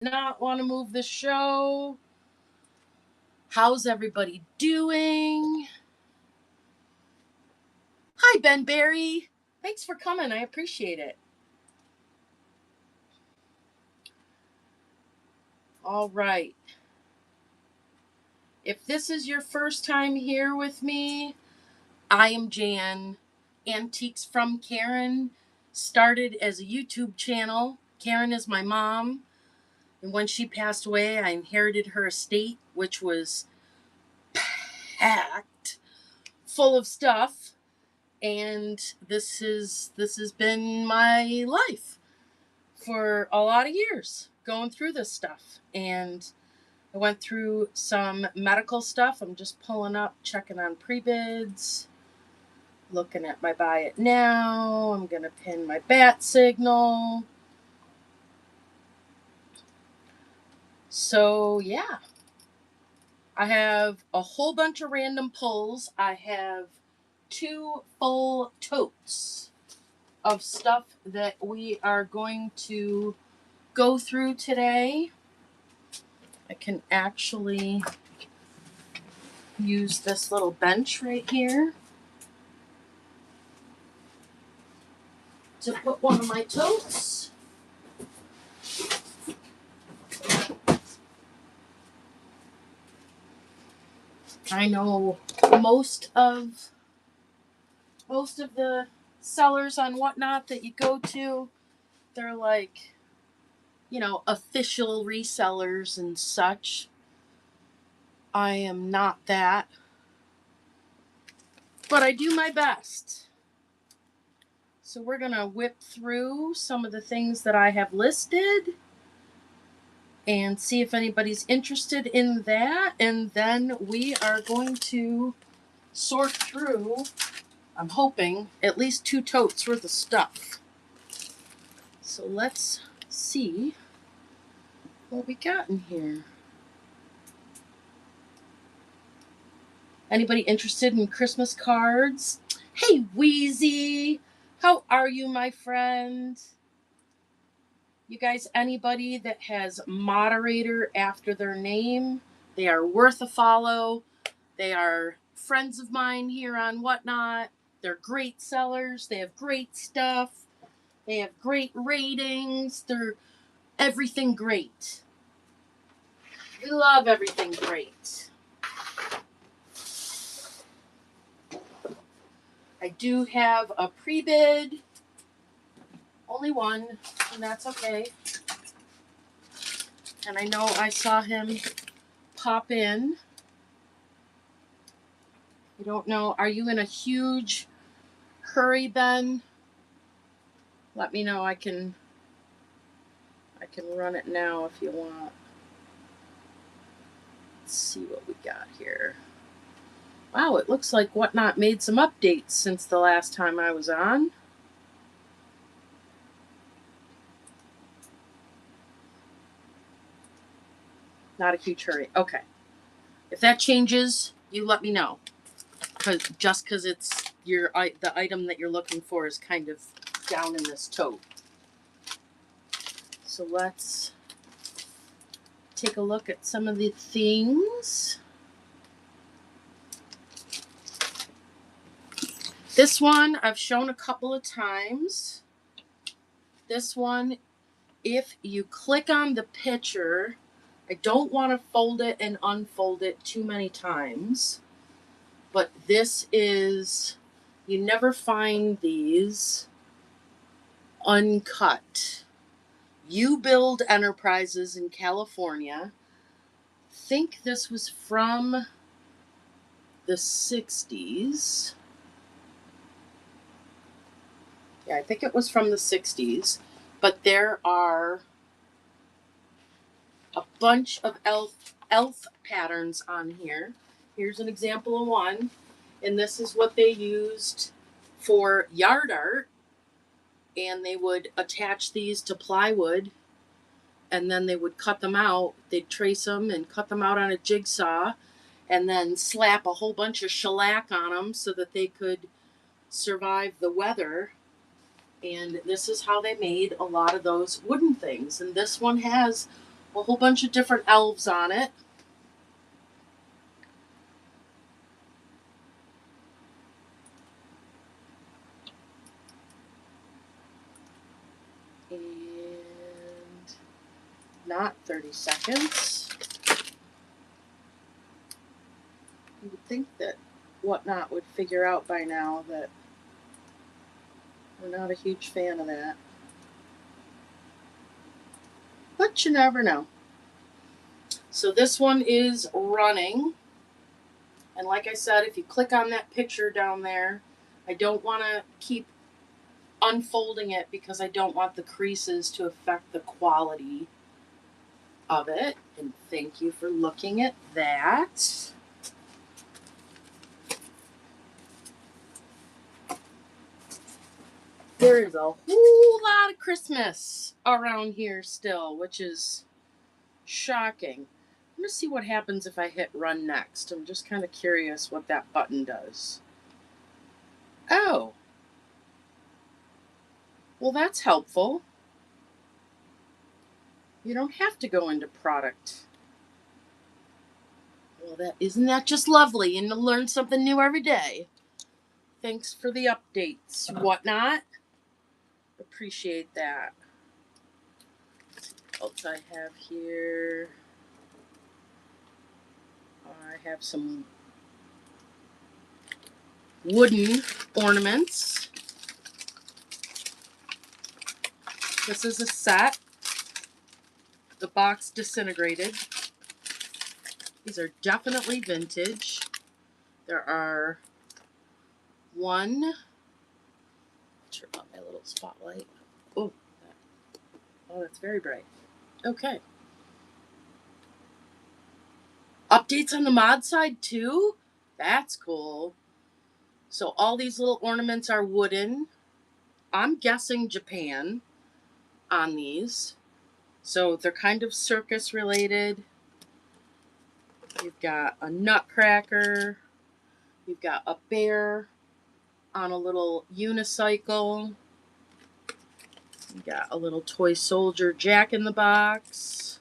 Not want to move the show. How's everybody doing? Hi, Ben Barry. Thanks for coming. I appreciate it. All right. If this is your first time here with me, I am Jan. Antiques from Karen started as a YouTube channel. Karen is my mom. And when she passed away, I inherited her estate, which was packed full of stuff. And this has been my life for a lot of years, going through this stuff. And I went through some medical stuff. I'm just pulling up, checking on pre-bids, looking at my buy it now. I'm gonna pin my bat signal. So yeah, I have a whole bunch of random pulls. I have 2 full totes of stuff that we are going to go through today. I can actually use this little bench right here to put one of my totes. I know most of the sellers on Whatnot that you go to, they're like, official resellers and such. I am not that, but I do my best. So we're gonna whip through some of the things that I have listed and see if anybody's interested in that, and then we are going to sort through, I'm hoping, at least 2 totes worth of stuff. So let's see what we got in here. Anybody interested in Christmas cards? Hey, Wheezy! How are you, my friend? You guys, anybody that has moderator after their name, they are worth a follow. They are friends of mine here on Whatnot. They're great sellers. They have great stuff. They have great ratings. They're everything great. We love everything great. I do have a pre-bid. Only one, and that's okay. And I know I saw him pop in. I don't know. Are you in a huge hurry, Ben? Let me know. I can run it now if you want. Let's see what we got here. Wow, it looks like Whatnot made some updates since the last time I was on. Not a huge hurry. Okay. If that changes, you let me know. Just because it's the item that you're looking for is kind of down in this tote. So let's take a look at some of the things. This one I've shown a couple of times. This one, if you click on the picture, I don't want to fold it and unfold it too many times. But this is, you never find these uncut. You Build Enterprises in California. I think this was from the 60s. Yeah, I think it was from the 60s. But there are a bunch of elf patterns on here. Here's an example of one. And this is what they used for yard art. And they would attach these to plywood. And then they would cut them out. They'd trace them and cut them out on a jigsaw. And then slap a whole bunch of shellac on them so that they could survive the weather. And this is how they made a lot of those wooden things. And this one has a whole bunch of different elves on it. And not 30 seconds. You would think that Whatnot would figure out by now that we're not a huge fan of that. But you never know. So this one is running. And like I said, if you click on that picture down there, I don't want to keep unfolding it because I don't want the creases to affect the quality of it. And thank you for looking at that. There is a whole lot of Christmas around here still, which is shocking. I'm going to see what happens if I hit run next. I'm just kind of curious what that button does. Oh. Well, that's helpful. You don't have to go into product. Well, isn't that just lovely? And to learn something new every day. Thanks for the updates. Whatnot. Appreciate that. What else I have here? I have some wooden ornaments. This is a set. The box disintegrated. These are definitely vintage. There are one. Turn on my little spotlight. Oh, that's very bright. Okay. Updates on the mod side too? That's cool. So all these little ornaments are wooden. I'm guessing Japan on these. So they're kind of circus related. You've got a nutcracker. You've got a bear on a little unicycle. You've got a little toy soldier Jack in the Box.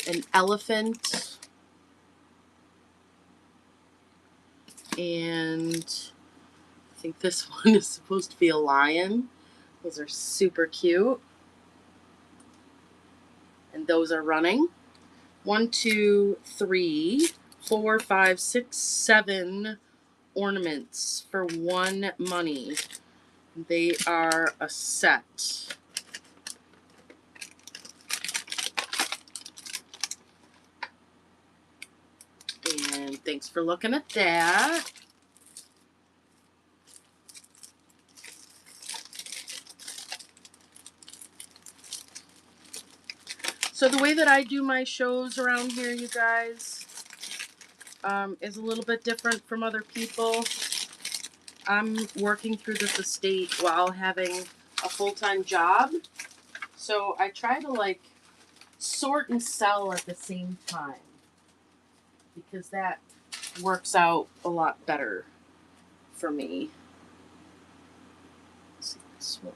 An elephant. And I think this one is supposed to be a lion. Those are super cute. And those are running. 1, 2, 3, 4, 5, 6, 7 ornaments for one money. They are a set. And thanks for looking at that. So the way that I do my shows around here, you guys, is a little bit different from other people. I'm working through this estate while having a full-time job. So I try to sort and sell at the same time because that works out a lot better for me. Let's see this one.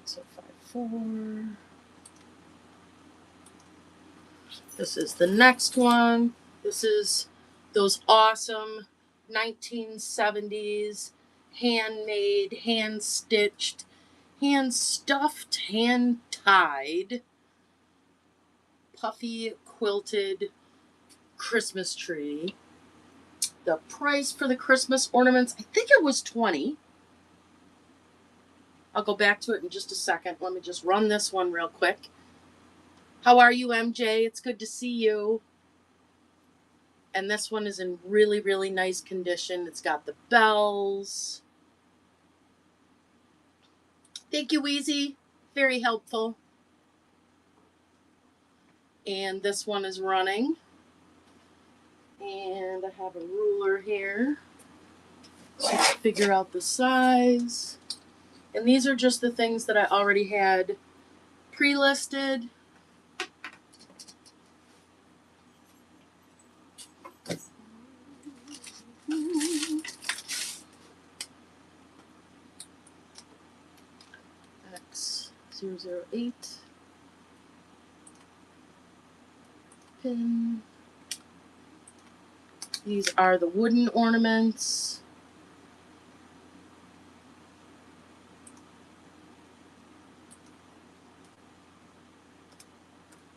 XO54. This is the next one. This is those awesome 1970s handmade, hand-stitched, hand-stuffed, hand-tied, puffy quilted Christmas tree. The price for the Christmas ornaments, I think it was $20. I'll go back to it in just a second. Let me just run this one real quick. How are you, MJ? It's good to see you. And this one is in really, really nice condition. It's got the bells. Thank you, Wheezy. Very helpful. And this one is running. And I have a ruler here to figure out the size. And these are just the things that I already had pre-listed. X008. open. These are the wooden ornaments.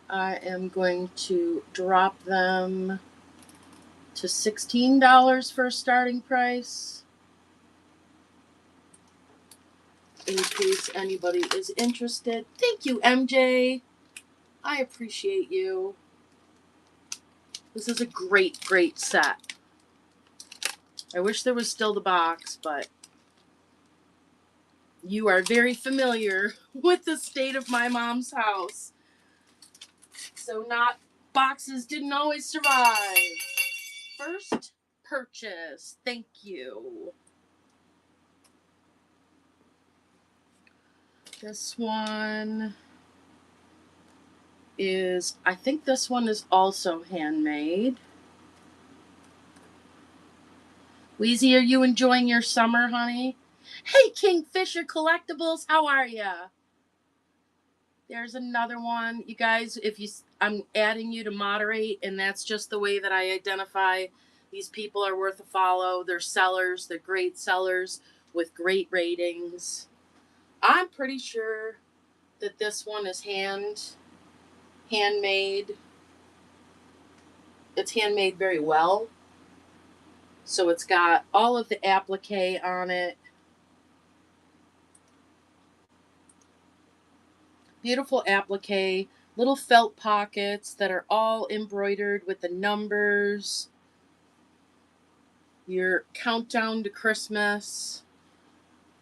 I am going to drop them to $16 for a starting price, in case anybody is interested. Thank you, MJ. I appreciate you. This is a great, great set. I wish there was still the box, but you are very familiar with the state of my mom's house. So boxes didn't always survive. First purchase. Thank you. This one is, I think this one is also handmade. Wheezy, are you enjoying your summer, honey? Hey, Kingfisher Collectibles, how are ya? There's another one. You guys, I'm adding you to moderate, and that's just the way that I identify these people are worth a follow. They're sellers. They're great sellers with great ratings. I'm pretty sure that this one is handmade. It's handmade very well. So it's got all of the applique on it. Beautiful applique, little felt pockets that are all embroidered with the numbers. Your countdown to Christmas.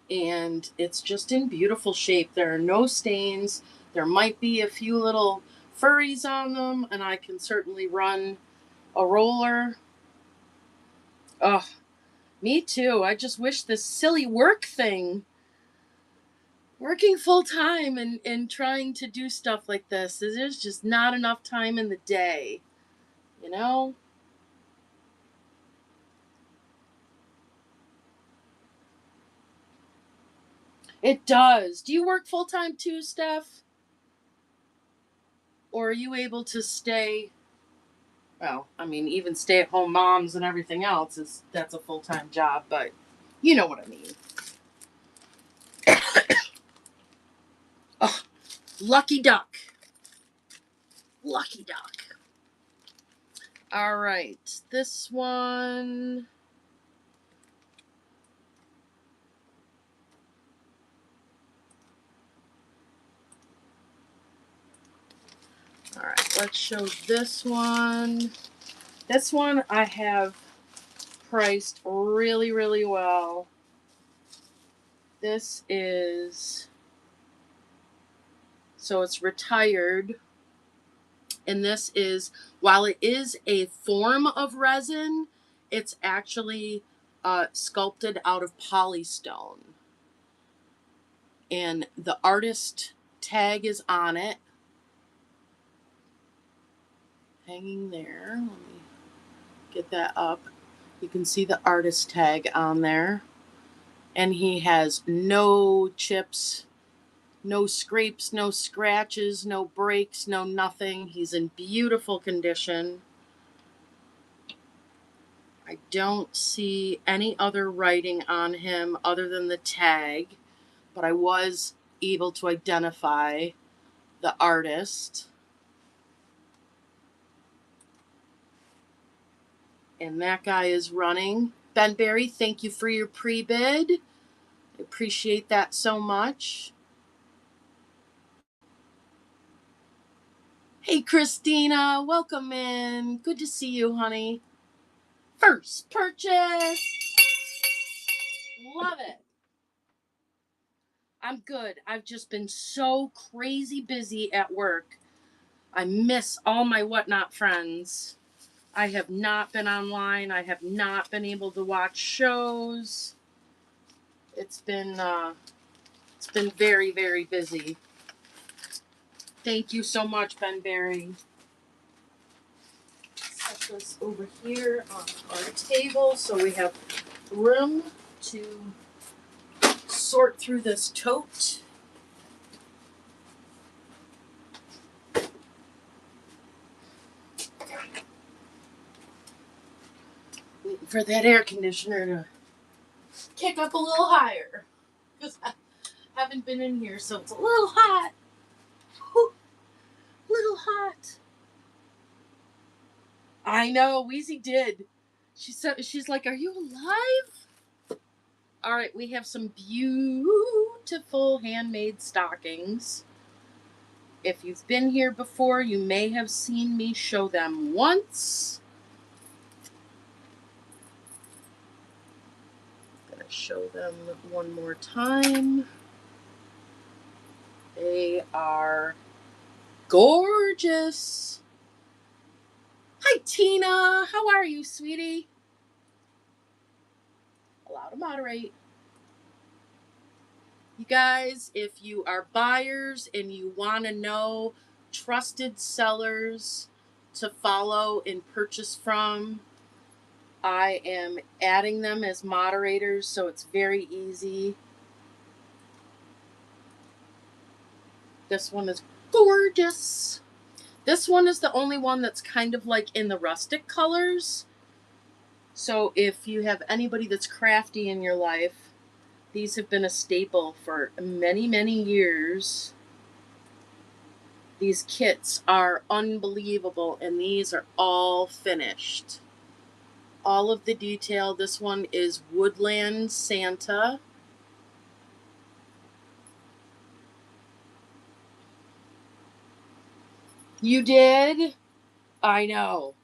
And it's just in beautiful shape. There are no stains. There might be a few little furries on them, and I can certainly run a roller. Oh, me too. I just wish this silly working full time and trying to do stuff like this. There's just not enough time in the day, you know? It does. Do you work full time too, Steph? Or are you able to stay? Well, I mean, even stay at home moms and everything else that's a full time job, but you know what I mean. Oh, lucky duck. Lucky duck. All right. This one. All right. Let's show this one. This one I have priced really, really well. This is. So it's retired. And this is, while it is a form of resin, it's actually sculpted out of polystone. And the artist tag is on it. Hanging there. Let me get that up. You can see the artist tag on there. And he has no chips, no scrapes, no scratches, no breaks, no nothing. He's in beautiful condition. I don't see any other writing on him other than the tag, but I was able to identify the artist. And that guy is running. Ben Berry, thank you for your pre-bid. I appreciate that so much. Hey, Christina, welcome in. Good to see you, honey. First purchase. Love it. I'm good. I've just been so crazy busy at work. I miss all my whatnot friends. I have not been online. I have not been able to watch shows. It's been very, very busy. Thank you so much, Ben Berry. Set this over here on our table so we have room to sort through this tote. for that air conditioner to kick up a little higher. Because I haven't been in here, so it's a little hot. Whew, little hot. I know, Wheezy did. She's like, "Are you alive?" All right, we have some beautiful handmade stockings. If you've been here before, you may have seen me show them once. I'm going to show them one more time. They are gorgeous. Hi, Tina. How are you, sweetie? Allow to moderate. You guys, if you are buyers and you want to know trusted sellers to follow and purchase from, I am adding them as moderators, so it's very easy. This one is gorgeous. This one is the only one that's kind of like in the rustic colors. So if you have anybody that's crafty in your life, these have been a staple for many, many years. These kits are unbelievable, and these are all finished. All of the detail. This one is Woodland Santa. You did? I know.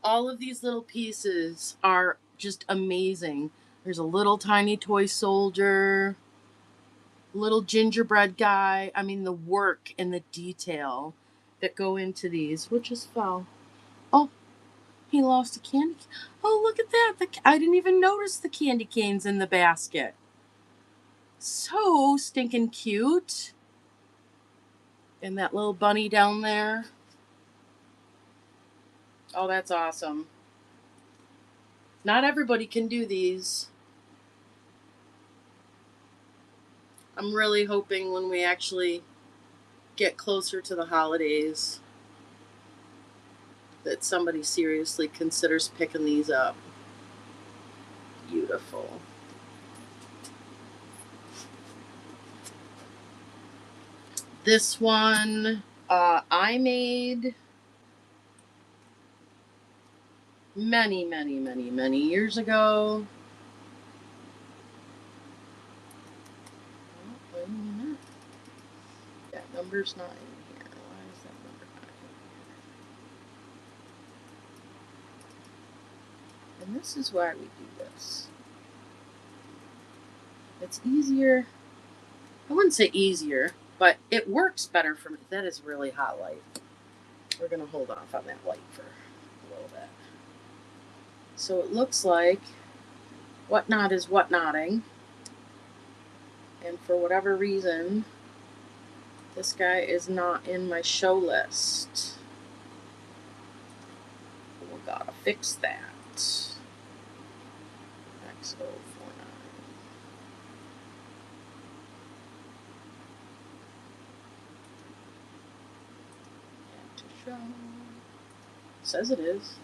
All of these little pieces are just amazing. There's a little tiny toy soldier, little gingerbread guy. I mean, the work and the detail that go into these. What just fell? Oh, he lost a candy. Oh, look at that. I didn't even notice the candy canes in the basket. So stinking cute. And that little bunny down there. Oh, that's awesome. Not everybody can do these. I'm really hoping when we actually get closer to the holidays that somebody seriously considers picking these up. Beautiful. This one I made many, many, many, many years ago. Oh, wait a minute. That number's not in here. Why is that number not in here? And this is why we do this. It's easier. I wouldn't say easier, but it works better for me. That is really hot light. We're going to hold off on that light for a little bit. So it looks like Whatnot is whatnotting. And for whatever reason, this guy is not in my show list. We gotta fix that. X049. Add to show. Says it is.